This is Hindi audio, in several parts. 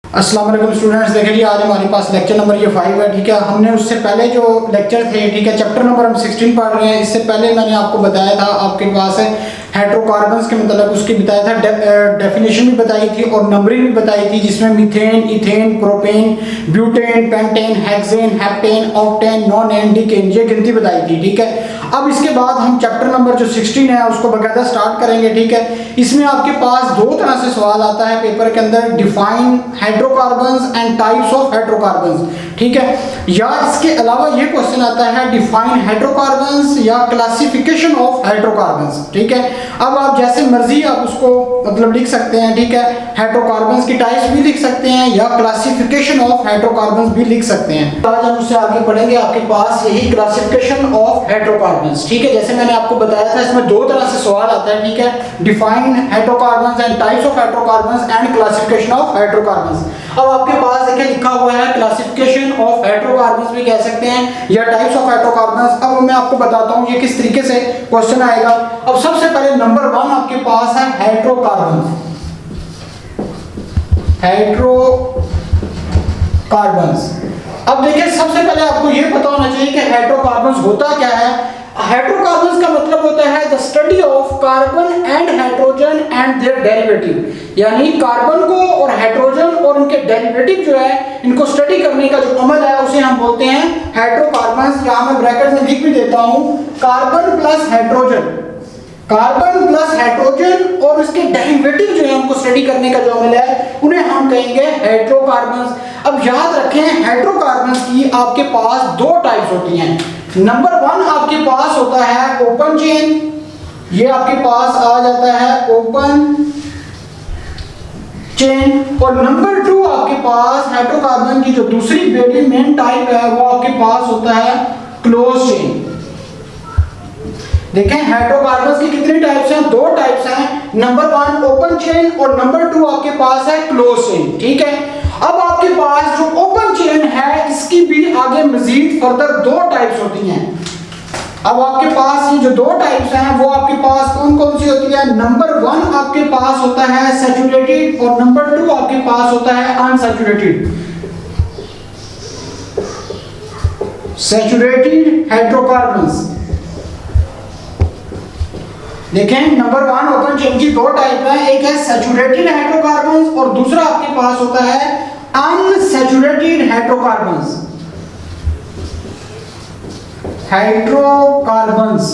अस्सलाम वालेकुम स्टूडेंट्स। देखिए जी, आज हमारे पास लेक्चर नंबर ये 5 है। ठीक है, हमने उससे पहले जो लेक्चर थे, ठीक है, चैप्टर नंबर हम 16 पढ़ रहे हैं। इससे पहले मैंने आपको बताया था, आपके पास है हाइड्रोकार्बन्स के मतलब उसकी बताया था, डेफिनेशन भी बताई थी और नंबरिंग भी बताई थी, जिसमें methane, ethane, propane, butane, pentane, hexane, heptane, octane, nonane, decane, ये गिनती बताई थी। ठीक है, अब इसके बाद हम चैप्टर नंबर जो 16 है उसको बकायदा स्टार्ट करेंगे। ठीक है, इसमें आपके पास दो तरह से सवाल आता है पेपर के अंदर, define hydrocarbons and types of hydrocarbons. ठीक है, या इसके अलावा ये क्वेश्चन आता है डिफाइन हाइड्रोकार्बन्स या क्लासिफिकेशन ऑफ हाइड्रोकार्बन्स। ठीक है, अब आप जैसे मर्जी आप उसको मतलब लिख सकते हैं। ठीक है, हाइड्रोकार्बन्स की टाइप्स भी लिख सकते हैं या क्लासिफिकेशन ऑफ हाइड्रोकार्बन्स भी लिख सकते हैं। आज हम उससे आगे पढ़ेंगे। आपके पास यही क्लासिफिकेशन ऑफ हाइड्रोकार्बन्स। ठीक है, जैसे मैंने आपको बताया था, इसमें दो तरह से सवाल आता है। ठीक है, define hydrocarbons and types of hydrocarbons and classification of hydrocarbons. अब आपके पास देखिए लिखा हुआ है क्लासिफिकेशन ऑफ हाइड्रोकार्बन्स भी कह सकते हैं या टाइप्स ऑफ हाइड्रोकार्बन्स। अब मैं आपको बताता हूं ये किस तरीके से क्वेश्चन आएगा। अब सबसे पहले नंबर 1 आपके पास है हाइड्रोकार्बन्स। हाइड्रोकार्बन्स, अब देखिए सबसे पहले आपको ये पता होना चाहिए कि हाइड्रोकार्बन्स होता क्या है। हाइड्रोकार्बन्स का मतलब होता है the study of carbon and hydrogen and their derivative, यानी कार्बन को और हाइड्रोजन और उनके डेरिवेटिव जो है इनको स्टडी करने का जो अमल है उसे हम बोलते हैं हाइड्रोकार्बन्स। यहां मैं ब्रैकेट में लिख भी देता हूं, carbon plus hydrogen, carbon plus hydrogen और उसके डेरिवेटिव जो है उनको स्टडी करने का जो अमल है उन्हें हम कहेंगे हाइड्रोकार्बन्स। अब याद रखें, हाइड्रोकार्बन्स की आपके पास दो टाइप्स होती हैं। नंबर 1 आपके पास होता है ओपन चेन, ये आपके पास आ जाता है ओपन चेन, और नंबर 2 आपके पास हाइड्रोकार्बन की जो दूसरी बड़ी मेन टाइप है वो आपके पास होता है क्लोज चेन। देखें हाइड्रोकार्बन्स की कितनी टाइप्स हैं, दो टाइप्स हैं। नंबर 1 ओपन चेन और नंबर 2 आपके पास है क्लोज चेन। ठीक है, अब आपके पास जो ओपन चेन है इसकी भी आगे मजीद फर्दर दो टाइप्स होती हैं। अब आपके पास ये जो दो टाइप्स हैं वो आपके पास कौन कौन सी होती है। नंबर 1 आपके पास होता है सैचुरेटेड और नंबर 2 आपके पास होता है अनसैचुरेटेड। सैचुरेटेड हाइड्रोकार्बन्स, देखें नंबर 1 ओपन चेन की दो टाइप है, एक है सैचुरेटेड हाइड्रोकार्बन्स और दूसरा आपके पास होता है अनसैचुरेटेड हाइड्रोकार्बन्स। हाइड्रोकार्बन्स,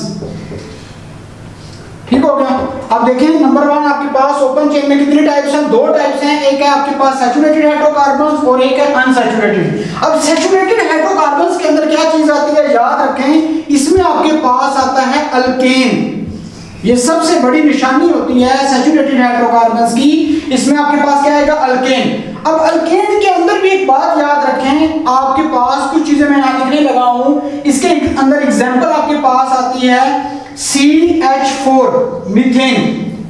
ठीक हो गया। अब देखें नंबर 1 आपके पास ओपन चेन में कितनी टाइप्स हैं, दो टाइप्स हैं, एक है आपके पास सैचुरेटेड हाइड्रोकार्बन्स और एक है अनसैचुरेटेड। अब सैचुरेटेड हाइड्रोकार्बन्स के अंदर क्या चीज आती है, याद रखें इसमें आपके पास आता है अल्केन। ये सबसे बड़ी निशानी होती है सैचुरेटेड हाइड्रोकार्बन्स की, इसमें आपके पास क्या आएगा, अल्केन। अब अल्केन के अंदर भी एक बात याद रखें, आपके पास कुछ चीजें मैं यहां लिखने लगा हूं, इसके अंदर एग्जांपल आपके पास आती है CH4 मीथेन।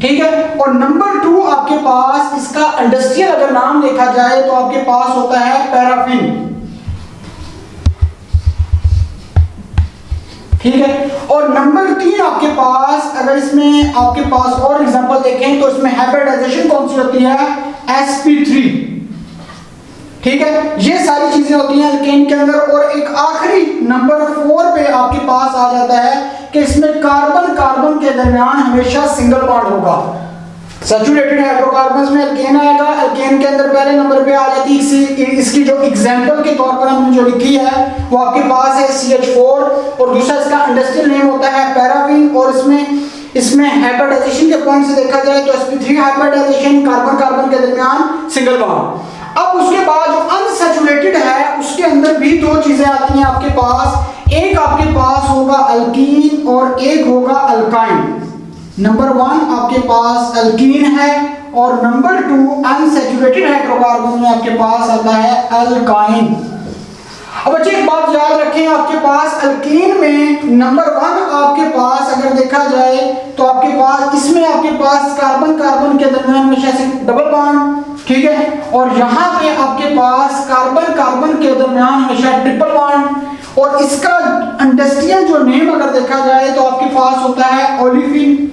ठीक है, और नंबर 2 आपके पास इसका इंडस्ट्रियल अगर नाम देखा जाए तो आपके पास होता है पैराफिन। ठीक है, और नंबर 3 आपके पास अगर इसमें आपके पास और एग्जांपल देखें तो इसमें हाइब्रिडाइजेशन कौन सी होती है, sp3। ठीक है, ये सारी चीजें होती हैं अल्केन के अंदर। और एक आखिरी नंबर 4 पे आपके पास आ जाता है कि इसमें कार्बन कार्बन के दरमियान हमेशा सिंगल बॉन्ड होगा। सैचुरेटेड हाइड्रोकार्बन्स में अल्केन आएगा, अल्केन के अंदर पहले नंबर पे आ जाती है इसकी जो एग्जांपल के तौर पर हमने जो लिखी है वो आपके पास है CH4 और दूसरा इसका इंडस्ट्रियल नेम होता है पैराफिन। और इसमें हाइब्रिडाइजेशन के पॉइंट से देखा जाए तो sp3 हाइब्रिडाइजेशन, कार्बन कार्बन के दरमियान सिंगल बॉन्ड। अब उसके बाद जो अनसैचुरेटेड है उसके अंदर भी दो चीजें आती हैं आपके पास, एक आपके पास होगा अल्कीन और एक होगा अल्काइन। नंबर 1 आपके पास अल्कीन है और नंबर 2 अनसैचुरेटेड हाइड्रोकार्बन में आपके पास आता है अल्काइन। अब अच्छी एक बात याद रखें, आपके पास अल्कीन में नंबर 1 आपके पास अगर देखा जाए तो आपके पास इसमें आपके पास कार्बन कार्बन के दरमियान हमेशा से डबल बॉन्ड। ठीक है, और यहाँ पे आपके पास कार्बन कार्बन के दरमियान हमेशा ट्रिपल बॉन्ड। और इसका इंडस्ट्रियल जो नेम अगर देखा जाए तो आपके पास होता है ओलिफिन।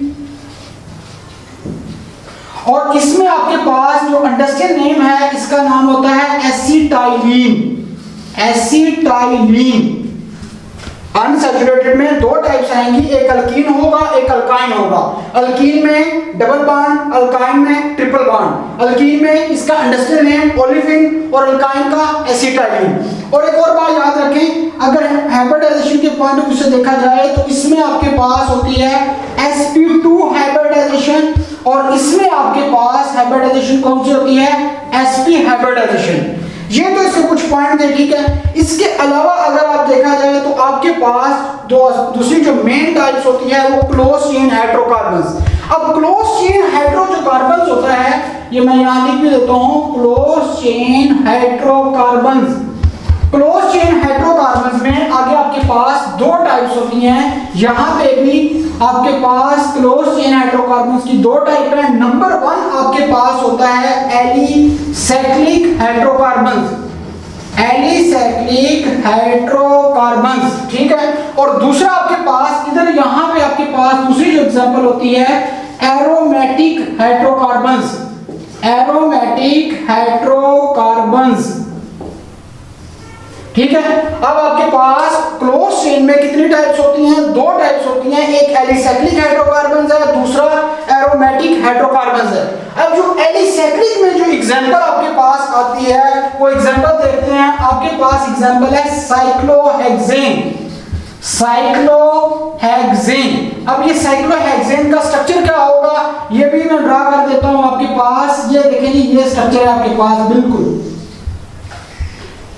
और इसमें आपके पास जो इंडस्ट्रियल नेम है इसका नाम होता एसिटाइलिन। अनसैचुरेटेड में दो टाइप्स आएंगी, एक अल्कीन होगा एक अल्काइन होगा। अल्कीन में डबल बॉन्ड, अल्काइन में ट्रिपल बॉन्ड। अल्कीन में इसका इंडस्ट्रियल नेम ओलिफिन और अल्काइन का एसिटाइलिन। और एक और बात याद रखें, अगर हाइब्रिडाइजेशन के पॉइंट ऑफ व्यू से देखा जाए तो इसमें आपके पास होती है sp2 हाइब्रिडाइजेशन और इसमें आपके पास हाइब्रिडाइजेशन कौन सी होती है, sp हाइब्रिडाइजेशन। ये तो इसके कुछ पॉइंट है, ठीक है। इसके अलावा अगर आप देखा जाए तो आपके पास दूसरी जो मेन टाइप्स होती है वो क्लोज चेन हाइड्रोकार्बन्स। अब क्लोज चेन हाइड्रो जो कार्बन्स होता है, ये मैं यहां लिख भी देता हूं, close chain hydrocarbons. Close chain hydrocarbons में आगे आपके पास दो टाइप्स होती हैं। यहां पे भी आपके पास क्लोज चेन हाइड्रोकार्बन्स की दो टाइप है। नंबर 1 आपके पास होता है एलिसाइक्लिक हाइड्रोकार्बन्स, एलिसाइक्लिक हाइड्रोकार्बन्स, ठीक है। और दूसरा आपके पास इधर यहां पे आपके पास दूसरी जो एग्जांपल होती है एरोमेटिक हाइड्रोकार्बन्स, एरोमेटिक हाइड्रोकार्बन्स, ठीक है। अब आपके पास क्लोज चेन में कितनी टाइप्स होती हैं, दो टाइप्स होती हैं, एक एलिसाइक्लिक हाइड्रोकार्बन्स है, दूसरा एरोमेटिक हाइड्रोकार्बन्स है। अब जो एलिसाइक्लिक में जो एग्जांपल आपके पास आती है वो एग्जांपल देखते हैं। आपके पास एग्जांपल है साइक्लोहेक्सेन, साइक्लोहेक्सेन। अब ये साइक्लोहेक्सेन का स्ट्रक्चर क्या होगा ये भी मैं ड्रा कर देता हूं आपके पास। ये देखेंगे ये स्ट्रक्चर है आपके पास, बिल्कुल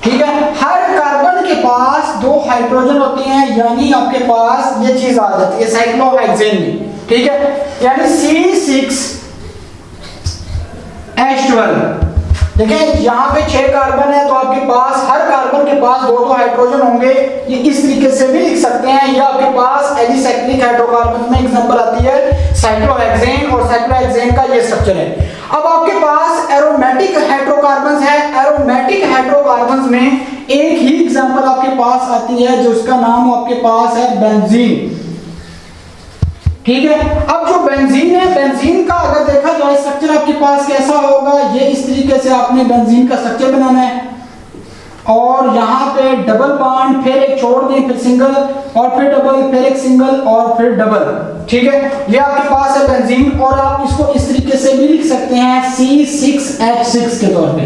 ठीक है। हर कार्बन के पास दो हाइड्रोजन होते हैं, यानी आपके पास ये चीज आ जाती है साइक्लोहेक्सेन में, ठीक है। यानी C6H12। देखिए यहाँ पे 6 कार्बन है तो आपके पास हर कार्बन के पास दो हाइड्रोजन होंगे। ये इस तरीके से भी लिख सकते हैं। ये आपके पास एलिसाइक्लिक हाइड्रोकार्बन में एग्जांपल आती है साइक्लोहेक्सेन, और साइक्लोहेक्सेन का ये स्ट्रक्चर है। अब आपके पास एरोमेटिक हाइड्रोकार्बन्स है। एरोमेटिक हाइड्रोकार्बन्स में एक ही एग्जांपल आपके पास आती है जिसका नाम आपके पास है बेंजीन, ठीक है। अब जो बेंजीन है, बेंजीन का अगर देखा जाए स्ट्रक्चर आपके पास कैसा होगा, ये इस तरीके से आपने बेंजीन का स्ट्रक्चर बनाना है और यहाँ पे डबल बॉन्ड, फिर एक छोड़ दें, फिर सिंगल और फिर डबल, फिर एक सिंगल और फिर डबल, ठीक है। ये आपके पास है बेंजीन और आप इसको इस तरीके से भी लिख सकते हैं C6H6 के तौर पे।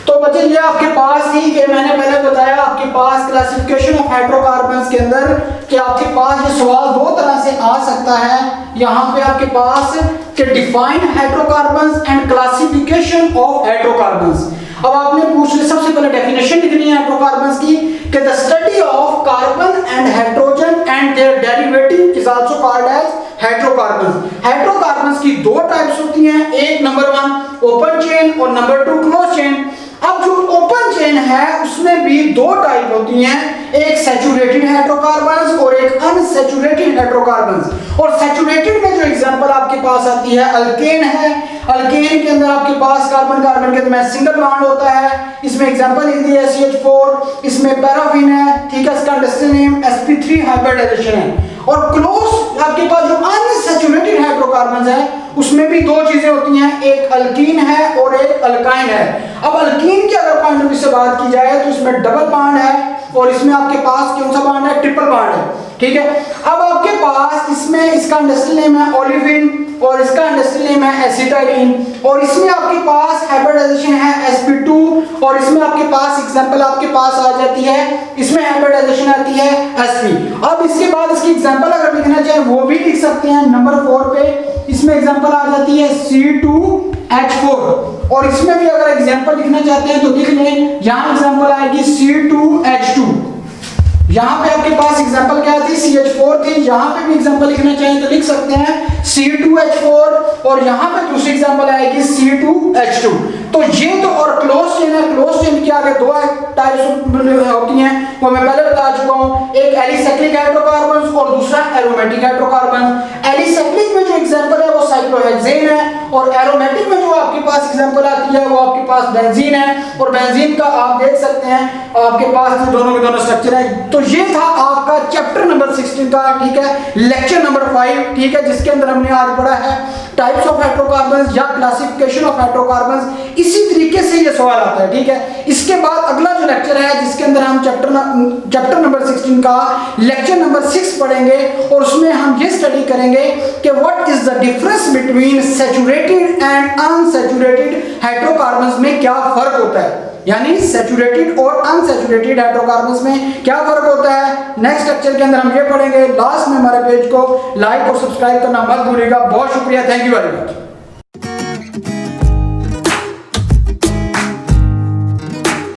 तो बच्चे ये आपके पास थी कि मैंने पहले बताया आपके पास क्लासिफिकेशन ऑफ हाइड्रोकार्बन्स के अंदर कि आपके पास ये सवाल दो तरह से आ सकता है। यहाँ पे आपके पास कि define hydrocarbons and classification of hydrocarbons. अब आपने पूछ लिया, सबसे पहले डेफिनेशन लिखनी है हाइड्रोकार्बन्स की कि the study of carbon and hydrogen and their derivative is also called as hydrocarbons. Hydrocarbons की दो टाइप्स होती हैं, एक नंबर 1 ओपन चेन और नंबर 2 क्लोज चेन। अब जो ओपन चेन है उसमें भी दो टाइप होती हैं, एक सैचुरेटेड हाइड्रोकार्बन्स और एक अनसैचुरेटेड हाइड्रोकार्बन्स। और सैचुरेटेड में जो एग्जांपल आपके पास आती है अल्केन है। अल्केन के अंदर आपके पास कार्बन कार्बन के अंदर सिंगल बॉन्ड होता है, इसमें एग्जांपल लिख दिया CH4, इसमें पैराफिन है, ठीक है। इसका इंडस्ट्रियल नेम sp3 हाइब्रिडाइजेशन है। और क्लोज आपके पास जो अनसैचुरेटेड हाइड्रोकार्बन्स है उसमें भी दो चीजें होती हैं, एक अल्कीन है और एक अल्काइन है। अब अल्कीन की अगर पॉइंट ऑफ व्यू से बात की जाए तो इसमें डबल बॉन्ड है और इसमें आपके पास कौन सा बॉन्ड है, ट्रिपल बॉन्ड है, ठीक है। अब आपके पास इसमें इसका इंडस्ट्रियल नेम है ओलिविन और इसका इंडस्ट्रियल नेम है एसिटाइलिन और इसमें आपके पास हाइब्रिडाइजेशन है sp2 और इसमें आपके पास एग्जांपल आपके पास आ जाती है, इसमें हाइब्रिडाइजेशन आती है sp। अब इसके बाद इसकी एग्जांपल अगर लिखना चाहे वो भी लिख सकते हैं। नंबर 4 पे इसमें एग्जांपल आ जाती है C2H4 और इसमें भी अगर एग्जांपल लिखना चाहते हैं तो लिख लें। यहां एग्जांपल आएगी C2H2। यहाँ पे आपके पास एग्जांपल क्या थी, CH4 थी। यहाँ पे भी एग्जांपल लिखना चाहें तो लिख सकते हैं C2H4 और यहाँ पे दूसरी एग्जांपल आएगी C2H2। तो ये तो और क्लोज चेन है। क्लोज चेन के आगे दो टाइप्स होती हैं वो मैं पहले बता चुका हूँ, एक एलिसाइक्लिक हाइड्रोकार्बन्स और दूसरा एरोमेटिक हाइड्रोकार्बन। एलिसाइक्लिक में जो एग्जांपल है वो साइक्लोहेक्सेन है और एरोमेटिक में जो आपके पास एग्जांपल आती है वो आपके पास बेंजीन है। और बेंजीन का आप देख सकते हैं आपके पास दोनों के दोनों स्ट्रक्चर है। तो ये था आपका चैप्टर नंबर 16 का, ठीक है, लेक्चर नंबर 5, ठीक है, जिसके अंदर हमने आज पढ़ा है टाइप्स ऑफ हाइड्रोकार्बन्स या क्लासिफिकेशन ऑफ हाइड्रोकार्बन्स। इसी तरीके से ये सवाल आता है, ठीक है। इसके बाद अगला जो लेक्चर है जिसके अंदर हम चैप्टर नंबर 16 का लेक्चर नंबर 6 पढ़ेंगे और उसमें हम ये स्टडी करेंगे कि what is the difference between saturated and unsaturated hydrocarbons में क्या फर्क होता है, यानी सैचुरेटेड और अनसैचुरेटेड हाइड्रोकार्बन्स में क्या फर्क होता है। नेक्स्ट लेक्चर के अंदर हम ये पढ़ेंगे। लास्ट में हमारे पेज को लाइक और सब्सक्राइब करना मत भूलिएगा। बहुत शुक्रिया, थैंक यू वेरी मच।